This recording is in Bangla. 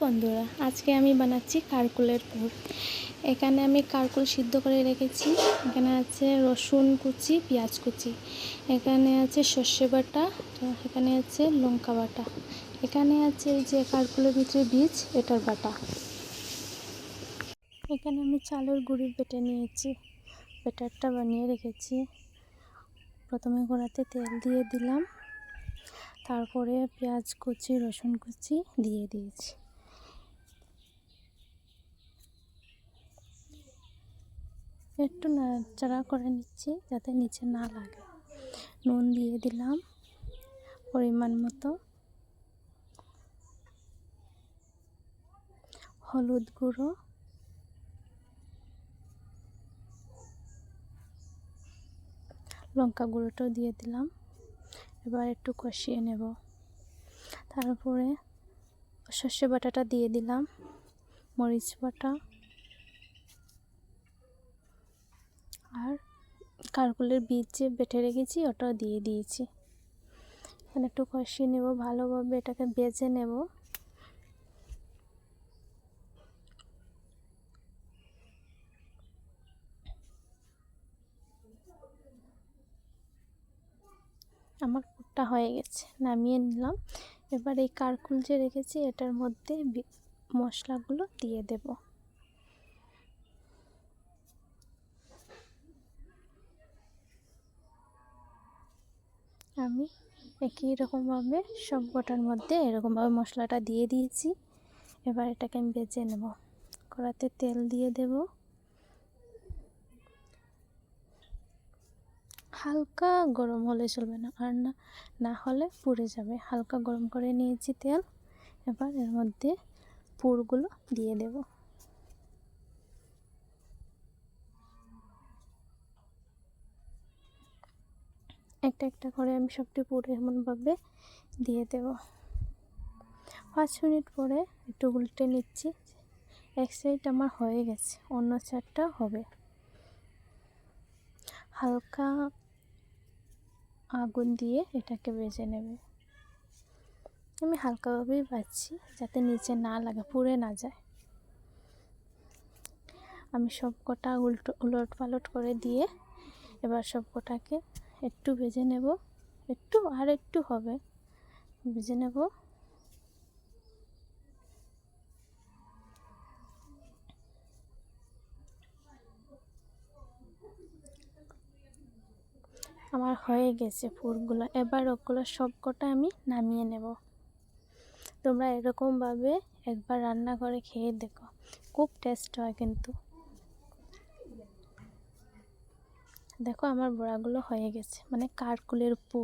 বন্ধুরা, আজকে আমি বানাচ্ছি কারকুলের পুর। এখানে আমি কারকুল সিদ্ধ করে রেখেছি। এখানে আছে রসুন কুচি, পেঁয়াজ কুচি, এখানে আছে সর্ষে বাটা, এখানে আছে লঙ্কা বাটা, এখানে আছে এই যে কারকুলের ভিতরে বীজ, এটার বাটা। এখানে আমি চালের গুঁড়ি বেটে নিয়েছি, ব্যাটারটা বানিয়ে রেখেছি। প্রথমে কড়াতে তেল দিয়ে দিলাম, তারপরে পেঁয়াজ কুচি, রসুন কুচি দিয়ে দিয়েছি। একটু নাড়াচাড়া করে নিচ্ছি যাতে নিচে না লাগে। নুন দিয়ে দিলাম পরিমাণ মতো, হলুদ গুঁড়ো, লঙ্কা গুঁড়োটাও দিয়ে দিলাম। এবার একটু কষিয়ে নেব। তারপরে সর্ষে বাটাটা দিয়ে দিলাম, মরিচ বাটা আর কারকুলের বীজ যে বেটে রেখেছি ওটাও দিয়ে দিয়েছি। এখানে একটু কষিয়ে নেব, ভালোভাবে এটাকে ভেজে নেব। আমার পুরটা হয়ে গেছে, নামিয়ে নিলাম। এবার এই কারকুল যে রেখেছি এটার মধ্যে মশলাগুলো দিয়ে দেব। আমি একই রকমভাবে সব কটার মধ্যে এরকমভাবে মশলাটা দিয়ে দিয়েছি। এবার এটাকে আমি ভেজে নেব। কড়াতে তেল দিয়ে দেব, হালকা গরম হলে চলবে না, আর না হলে পুড়ে যাবে। হালকা গরম করে নিয়েছি তেল। এবার এর মধ্যে পুরগুলো দিয়ে দেব। একটা একটা করে আমি সবটি পুরো এমনভাবে দিয়ে দেব। 5 মিনিট পরে একটু উল্টে নিচ্ছি। এক সাইড আমার হয়ে গেছে, অন্য সাইডটা হবে। হালকা আগুন দিয়ে এটাকে ভেজে নেবে। আমি হালকাভাবেই ভাজছি যাতে নিচে না লাগে, পুড়ে না যায়। আমি সব কটা উলট পালট করে দিয়ে এবার সব কটাকে একটু ভেজে নেব। একটু হবে, ভেজে নেব। আমার হয়ে গেছে পুরগুলো। এবার ওগুলো সব কটা আমি নামিয়ে নেব। তোমরা এরকমভাবে একবার রান্না করে খেয়ে দেখো, খুব টেস্ট হয় কিন্তু। দেখো আমার বড়াগুলো হয়ে গেছে, মানে কারকুলের পুর।